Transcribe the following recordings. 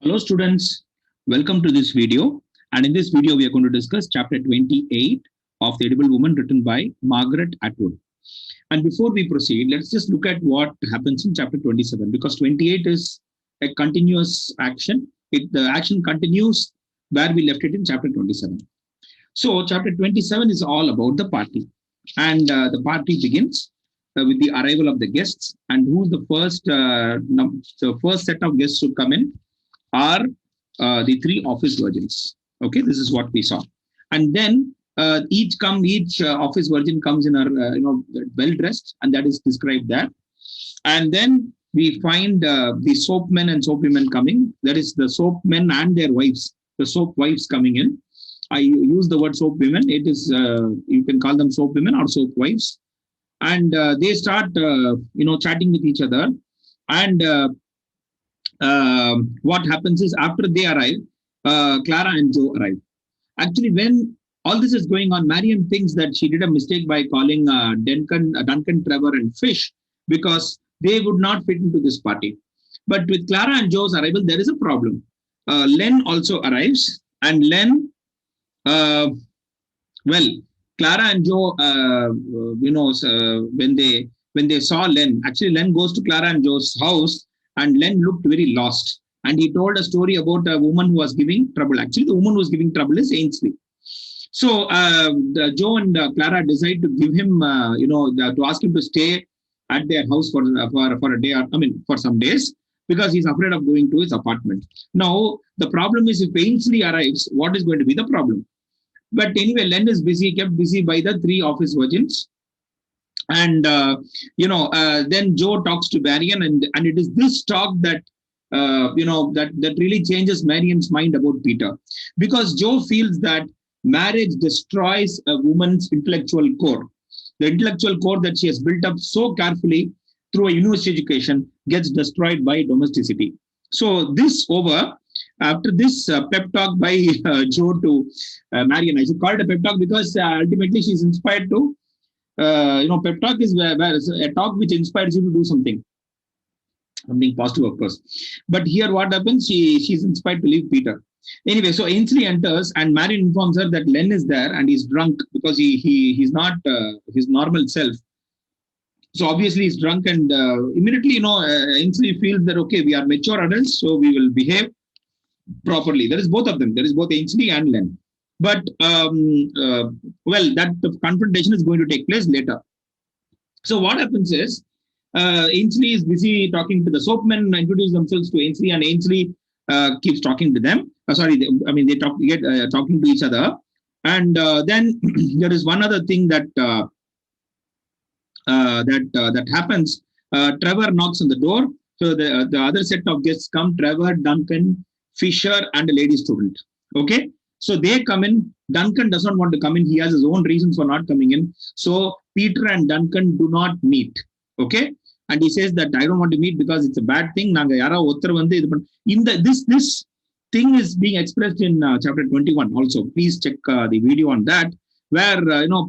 Hello students, welcome to this video, and in this video we are going to discuss chapter 28 of The Edible Woman written by Margaret Atwood. And before we proceed, let's just look at what happens in chapter 27 because 28 is a continuous action. The action continues where we left it in chapter 27. So chapter 27 is all about the party, and the party begins with the arrival of the guests. And who's the first? The first set of guests to come in are the three office virgins. Okay, this is what we saw, and then each office virgin comes in well dressed, and that is described there. And then we find the soapmen and soapwomen coming. That is the soapmen and their wives, the soap wives coming in. I use the word soap women. It is you can call them soap women or soap wives, and they start chatting with each other. And what happens is after they arrive, Clara and Joe arrive. Actually, when all this is going on, Marion thinks that she did a mistake by calling Duncan, Trevor, and Fish because they would not fit into this party. But with Clara and Joe's arrival, there is a problem. Len also arrives, and Len, Clara and Joe, when they saw Len, actually Len goes to Clara and Joe's house, and Len looked very lost. And he told a story about a woman who was giving trouble. Actually, the woman who was giving trouble is Ainsley. So Joe and Clara decide to give him, to ask him to stay at their house for a day, for some days, because he's afraid of going to his apartment. Now, the problem is if Ainsley arrives, what is going to be the problem? But anyway, Len is kept busy by the three office virgins. And then Joe talks to Marion, and it is this talk that that really changes Marion's mind about Peter, because Joe feels that marriage destroys a woman's intellectual core. The intellectual core that she has built up so carefully through a university education gets destroyed by domesticity. So this over. After this pep talk by Joe to Marion, I should call it a pep talk because ultimately she's inspired to. Pep talk is where a talk which inspires you to do something positive, of course. But here, what happens? She's inspired to leave Peter. Anyway, so Ainsley enters, and Marion informs her that Len is there and he's drunk because he's not his normal self. So obviously he's drunk, and immediately Ainsley feels that okay, we are mature adults, so we will behave properly. There is both of them. There is both Ainsley and Len. But that the confrontation is going to take place later. So what happens is Ainsley is busy talking to the soapmen, introduce themselves to Ainsley, and Ainsley keeps talking to them. They get talking to each other, and then there is one other thing that happens. Trevor knocks on the door. So the other set of guests come: Trevor, Duncan, Fisher, and a lady student. Okay. So they come in. Duncan does not want to come in. He has his own reasons for not coming in. So Peter and Duncan do not meet. Okay. And he says that I don't want to meet because it's a bad thing. This thing is being expressed in chapter 21 also. Please check the video on that, where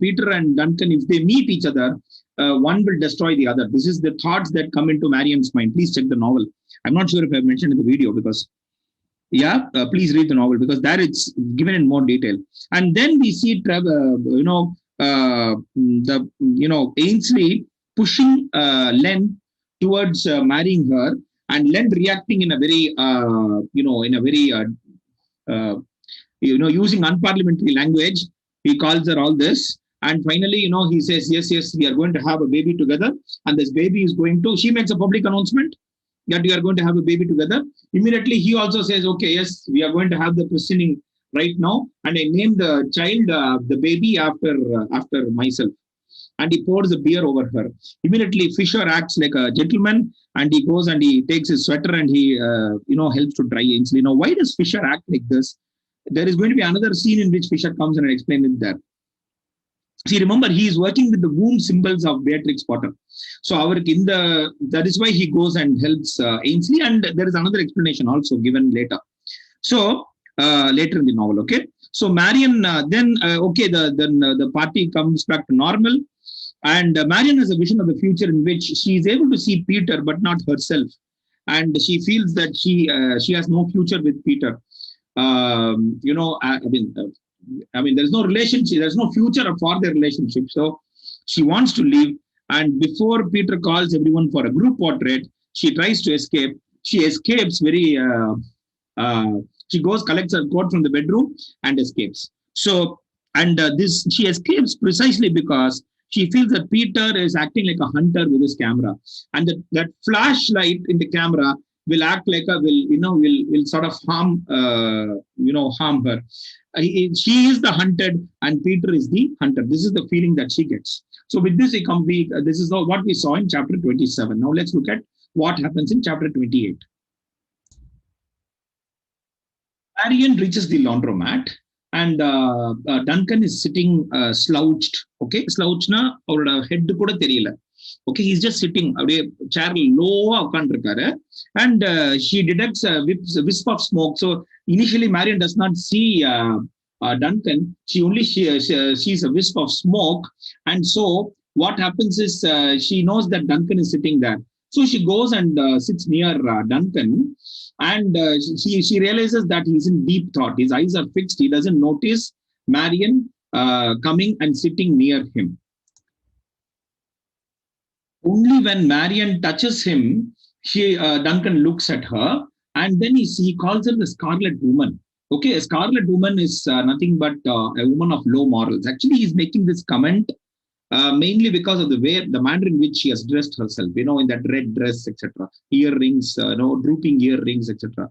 Peter and Duncan, if they meet each other, one will destroy the other. This is the thoughts that come into Marion's mind. Please check the novel. I'm not sure if I've mentioned in the video because please read the novel because there it's given in more detail. And then we see Trevor, Ainsley pushing Len towards marrying her, and Len reacting in a very, using unparliamentary language. He calls her all this, and finally, he says, yes, we are going to have a baby together, and this baby is going to. She makes a public announcement that we are going to have a baby together. Immediately, he also says, okay, yes, we are going to have the christening right now. And I named the child, the baby after myself. And he pours a beer over her. Immediately, Fisher acts like a gentleman, and he goes and he takes his sweater and he, helps to dry Ainsley. Now, why does Fisher act like this? There is going to be another scene in which Fisher comes and explains it there. See, remember, he is working with the womb symbols of Beatrix Potter. So that is why he goes and helps Ainsley, and there is another explanation also given later. So later in the novel, okay. So Marion the party comes back to normal, and Marion has a vision of the future in which she is able to see Peter but not herself. and she feels that she has no future with Peter. I mean, there's no relationship, there's no future for their relationship. So she wants to leave. And before Peter calls everyone for a group portrait, she tries to escape. She escapes very, uh, she goes, collects her coat from the bedroom and escapes. So, and this, she escapes precisely because she feels that Peter is acting like a hunter with his camera. And that flashlight in the camera will act like a, will sort of harm, harm her. She is the hunted and Peter is the hunter. This is the feeling that she gets. So with this, this is what we saw in chapter 27. Now let's look at what happens in chapter 28. Marian reaches the laundromat and Duncan is sitting slouched. Okay, slouched na avroda head kuda theriyala. Okay, he's just sitting அப்படியே chair low உட்கார்ந்திருக்காரு and she detects a wisp of smoke. So initially Marian does not see Duncan. She only sees a wisp of smoke, and so what happens is she knows that Duncan is sitting there. So she goes and sits near Duncan, and she realizes that he's in deep thought. His eyes are fixed. He doesn't notice Marian coming and sitting near him. Only when Marian touches him, Duncan looks at her, and then he calls her the Scarlet Woman. Okay, a Scarlet Woman is nothing but a woman of low morals. Actually, he's making this comment mainly because of the manner in which she has dressed herself, in that red dress, etc. Earrings, drooping earrings, etc.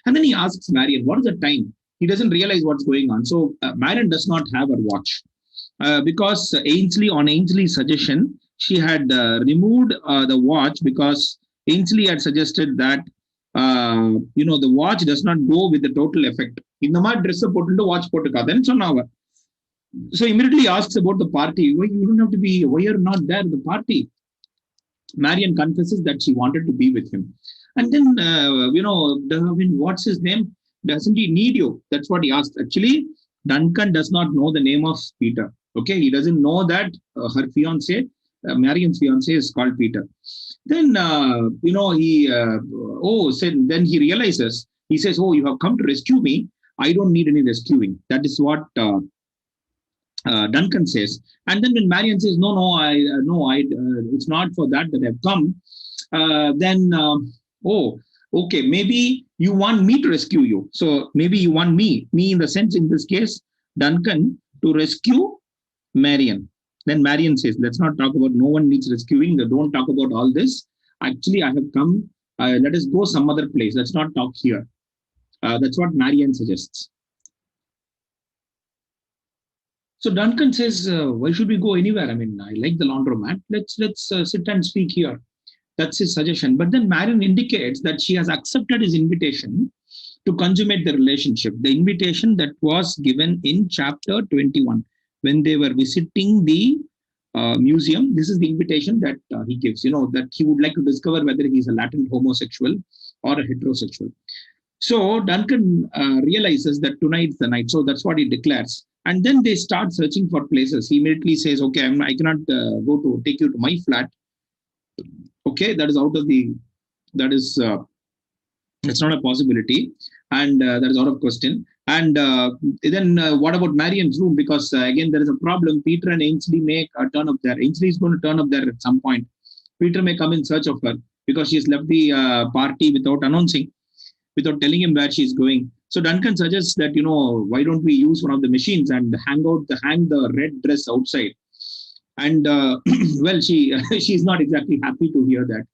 And then he asks Marian, what is the time? He doesn't realize what's going on. So Marian does not have her watch because on Ainsley's suggestion, she had removed the watch because Ainsley had suggested that the watch does not go with the total effect. In the dress watch then so so immediately asks about the party. Why you don't have to be? Why you're not there at the party? Marian confesses that she wanted to be with him, and then what's his name? Doesn't he need you? That's what he asked. Actually, Duncan does not know the name of Peter. Okay, he doesn't know that her fiance, Marian's fiance, is called Peter. Then then he realizes. He says, "Oh, you have come to rescue me. I don't need any rescuing." That is what Duncan says. And then when Marian says, "No, it's not for that I've come," okay, maybe you want me to rescue you. So maybe you want me in the sense, in this case, Duncan, to rescue Marian. Then Marian says, "Let's not talk about, no one needs rescuing. Don't talk about all this. Actually, I have come. Let us go some other place. Let's not talk here." That's what Marian suggests. So Duncan says, "Why should we go anywhere? I mean, I like the laundromat. Let's sit and speak here." That's his suggestion. But then Marian indicates that she has accepted his invitation to consummate the relationship. The invitation that was given in chapter 21 when they were visiting the museum. This is the invitation that he gives. That he would like to discover whether he's a latent homosexual or a heterosexual. So Duncan realizes that tonight's the night. So that's what he declares. And then they start searching for places. He immediately says, "Okay, I cannot go to take you to my flat. Okay, that is out of the, that's not a possibility, and that is out of question." And then what about Marian's room? Because again, there is a problem. Peter and Ainsley may turn up there. Ainsley is going to turn up there at some point. Peter may come in search of her because she's left the party without announcing, without telling him where she's going. So Duncan suggests that, why don't we use one of the machines and hang the red dress outside? And well, she's not exactly happy to hear that.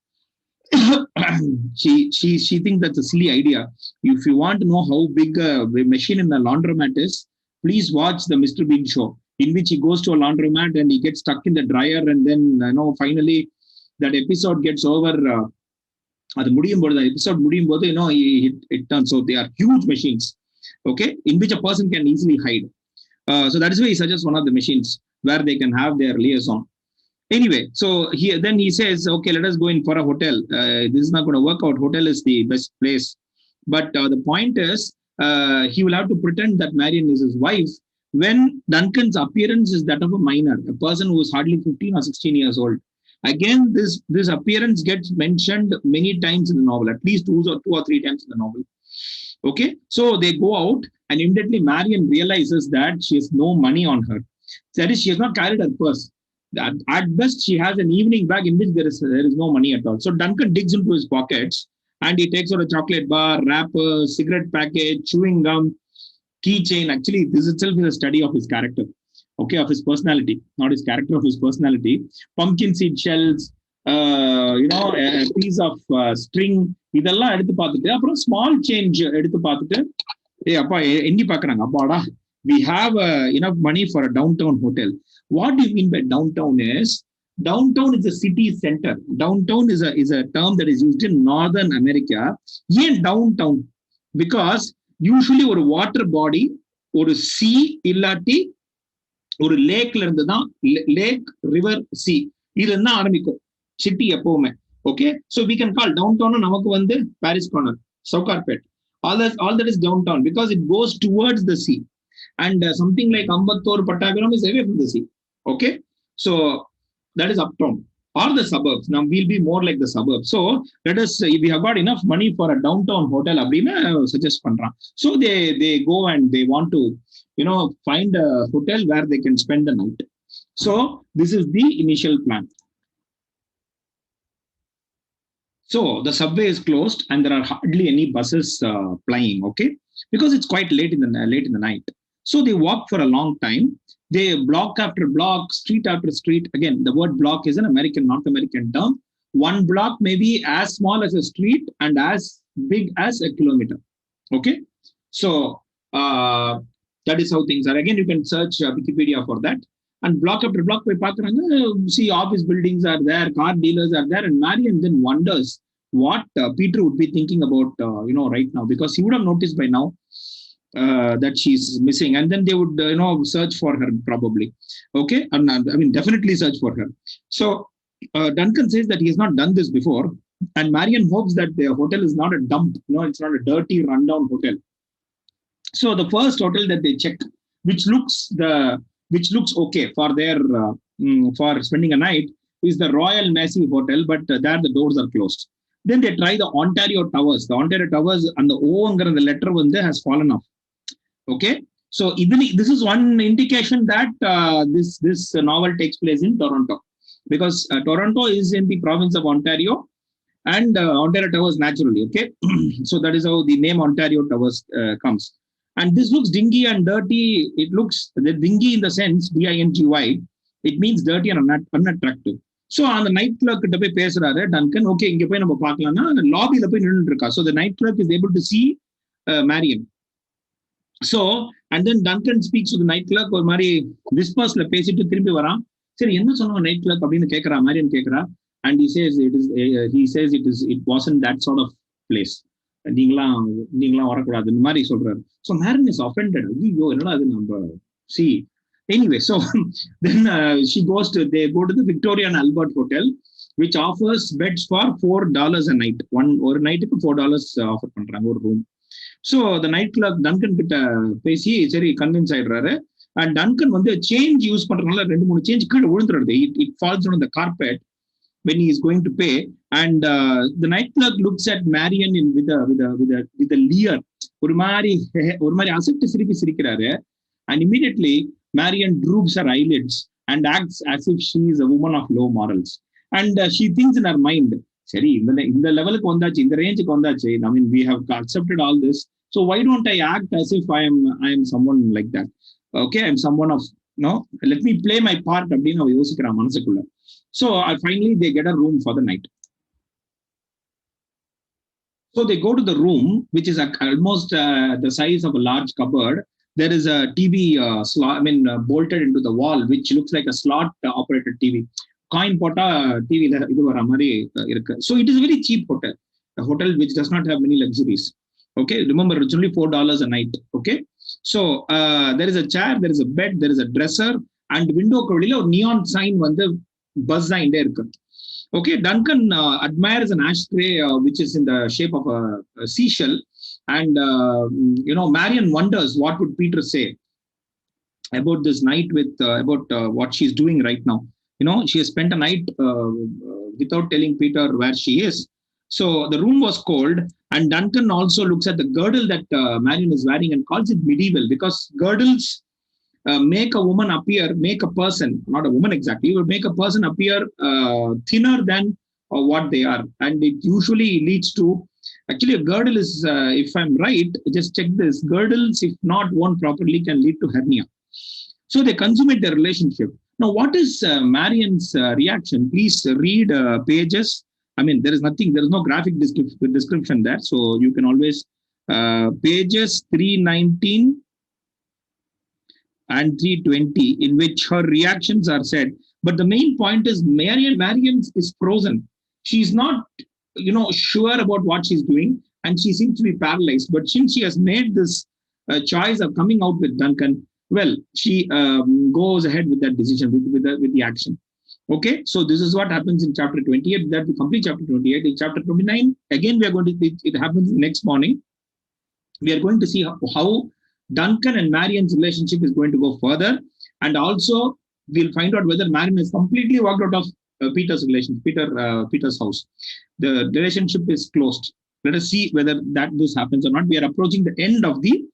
she thinks that's a silly idea. If you want to know how big a machine in a laundromat is, please watch the Mr. Bean show, in which he goes to a laundromat and he gets stuck in the dryer, and then finally that episode gets over. The episode it turns out they are huge machines, okay, in which a person can easily hide. So that is why he suggests one of the machines where they can have their liaison. Anyway, so then he says, "Okay, let us go in for a hotel. This is not going to work out. Hotel is the best place." But the point is, he will have to pretend that Marian is his wife when Duncan's appearance is that of a minor, a person who is hardly 15 or 16 years old. Again, this appearance gets mentioned many times in the novel, at least two or three times in the novel. Okay, so they go out, and immediately Marion realizes that she has no money on her. That is, she has not carried her purse. At best, she has an evening bag in which there is no money at all. So Duncan digs into his pockets, and he takes out a chocolate bar, wrapper, cigarette package, chewing gum, keychain. Actually, this itself is a study of his character, okay, of his personality, not his character, of his personality. Pumpkin seed shells, a piece of string, இதெல்லாம் எடுத்து பார்த்துட்டு அப்புறம் small change எடுத்து பார்த்துட்டு அப்பா எண்ணி பாக்குறாங்க. அப்பாடா, we have enough money for a downtown hotel. What do you mean by downtown is, downtown is a city center. Downtown is a term that is used in Northern America. ஏன் downtown? Because usually ஒரு water body, ஒரு C இல்லாட்டி ஒரு லேக்ல இருந்து தான், lakh, river, C, இதுல இருந்தா ஆரம்பிக்கும் சிட்டி எப்பவுமே. Okay, so we can call downtown நமக்கு வந்து Paris corner, Sowcarpet, all that is downtown because it goes towards the sea, and something like Ambattur, Pattabiram is away from the sea. Okay, so that is uptown or the suburbs. Now we'll be more like the suburbs. So let us, if we have got enough money for a downtown hotel அப்படினா suggest பண்றான். So they go and they want to find a hotel where they can spend the night. So this is the initial plan. So the subway is closed and there are hardly any buses plying, okay, because it's quite late in the night. So they walk for a long time. They block after block, street after street. Again, the word block is an North American term. One block may be as small as a street and as big as a kilometer. Okay, so that is how things are. Again, you can search Wikipedia for that. And block after block, see office buildings are there, car dealers are there, and Marion then wonders what Peter would be thinking about, right now, because he would have noticed by now that she's missing, and then they would, search for her probably. Okay, I mean, definitely search for her. So Duncan says that he has not done this before, and Marion hopes that the hotel is not a dump, it's not a dirty, rundown hotel. So the first hotel that they check, which looks okay for their for spending a night, is the Royal Massey Hotel, but there the doors are closed. Then they try the Ontario Towers. The Ontario Towers and the O the letter has fallen off. Okay, so even this is one indication that this novel takes place in Toronto, because Toronto is in the province of Ontario, and Ontario Towers naturally. Okay, so that is how the name Ontario Towers comes. And this looks dingy and dirty. It looks dingy in the sense, DINGY. It means dirty and unattractive. So on the night clerk கிட்ட போய் பேசுறாரு Duncan. Okay, இங்க போய் நம்ம பார்க்கலாம்னா லாபில போய் நின்னுட்டு இருக்கா. So the night clerk is able to see Marion. So and then Duncan speaks to the night clerk, ஒரு மாதிரி whispers-ல பேசிட்டு திரும்பி வரான். சரி, என்ன சொன்னாங்க night clerk அப்படின்னு கேக்குறா, Marion கேக்குறா. And he says it wasn't that sort of place. நீங்களாம் வரக்கூடாது இந்த மாதிரி சொல்றாரு. So Marion is offended. ஐயோ, என்னடா அது நம்ம see. Anyway, so then they go to the Victoria and Albert Hotel, which offers beds for $4 a night. ஒரு நைட்டுக்கு $4 ஆஃபர் பண்றாங்க ஒரு room. So the night clerk Duncan கிட்ட பேசி சரி கன்வின்ஸ் ஆயிடுறாரு. And Duncan வந்து சேஞ்ச் யூஸ் பண்றதுனால 2-3 சேஞ்ச் கீழே விழுந்துடுது. It falls on the carpet when he is going to pay, and the night clerk looks at Marion with a leer. ஒரு மாதிரி அசட்டு சிரிக்கிறாரு. And immediately Marion droops her eyelids and acts as if she is a woman of low morals. And she thinks in her mind, சரி, இந்த லெவலுக்கு வந்தாச்சு, இந்த ரேஞ்சுக்கு வந்தாச்சு, I mean, we have accepted all this, so why don't I act as if I am someone like that? Okay, I'm someone of, let me play my part அப்படின்னு அவ யோசிக்கிறா மனசுக்குள்ள. So finally they get a room for the night. So they go to the room, which is almost the size of a large cupboard. There is a TV slot, bolted into the wall, which looks like a slot operated TV. Coin pota TV idu vara mari irukku. So it is a very cheap hotel, a hotel which does not have many luxuries. Okay, remember it's only $4 a night. Okay, so there is a chair, there is a bed, there is a dresser, and window ku velila or neon sign வந்து buzz ஆயிண்டே இருக்கு. Okay, Duncan admires an ashtray which is in the shape of a seashell. And, Marion wonders what would Peter say about this night about what she's doing right now. She has spent a night without telling Peter where she is. So the room was cold, and Duncan also looks at the girdle that Marion is wearing and calls it medieval, because girdles make a woman appear, make a person, not a woman exactly, but make a person appear thinner than what they are. And it usually leads to, actually, a girdle is, if I'm right, just check this, girdles, if not worn properly, can lead to hernia. So they consummate their relationship. Now, what is Marion's reaction? Please read pages. I mean, there is nothing, there is no graphic description there. So you can always, pages 319 and 320, in which her reactions are said. But the main point is Marion is frozen. She's not, sure about what she's doing, and she seems to be paralyzed. But since she has made this choice of coming out with Duncan, well, she goes ahead with that decision, with the action. Okay, so this is what happens in chapter 28. That we complete chapter 28. In chapter 29, again, we are going to, it happens next morning. We are going to see how Duncan and Marion's relationship is going to go further. And also, we'll find out whether Marion has completely walked out of Peter's house. The relationship is closed. Let us see whether this happens or not. We are approaching the end of the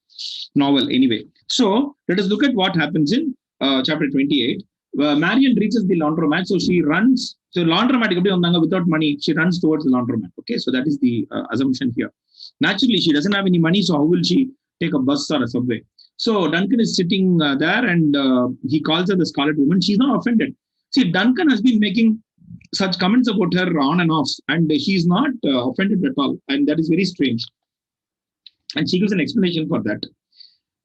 novel anyway. So let us look at what happens in chapter 28. Marion reaches the laundromat, so she runs. So laundromat without money, she runs towards the laundromat. Okay, so that is the assumption here. Naturally, she doesn't have any money, so how will she take a bus or a subway? So Duncan is sitting there, and he calls her the Scarlet Woman. She's not offended. See, Duncan has been making such comments about her on and off, and she's not offended at all, and that is very strange. And she gives an explanation for that.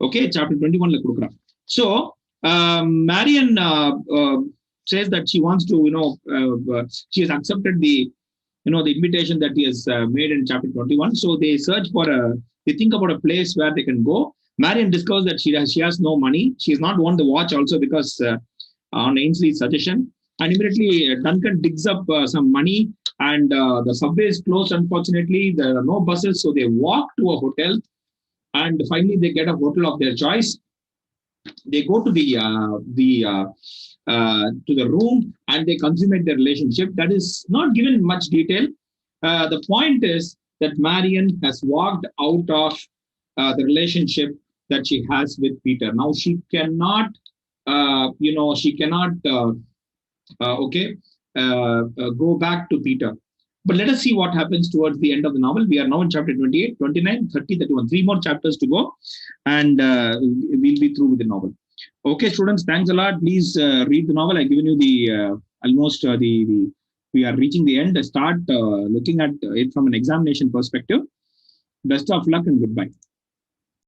Okay, chapter 21. So Marion says that she wants to, she has accepted the invitation that he has made in chapter 21. So they search for they think about a place where they can go. Marion discovers that she has no money. She has not won the watch also, because on Ainsley's suggestion. And immediately Duncan digs up some money, and the subway is closed. Unfortunately, there are no buses, so they walk to a hotel, and finally they get a hotel of their choice. They go to the room, and they consummate their relationship. That is not given in much detail. The point is that Marion has walked out of the relationship that she has with Peter. Now she cannot, go back to Peter. But let us see what happens towards the end of the novel. We are now in chapter 28, 29, 30, 31. 3 more chapters to go, and we'll be through with the novel. Okay, students, thanks a lot. Please read the novel. I've given you the almost we are reaching the end. Start looking at it from an examination perspective. Best of luck and goodbye.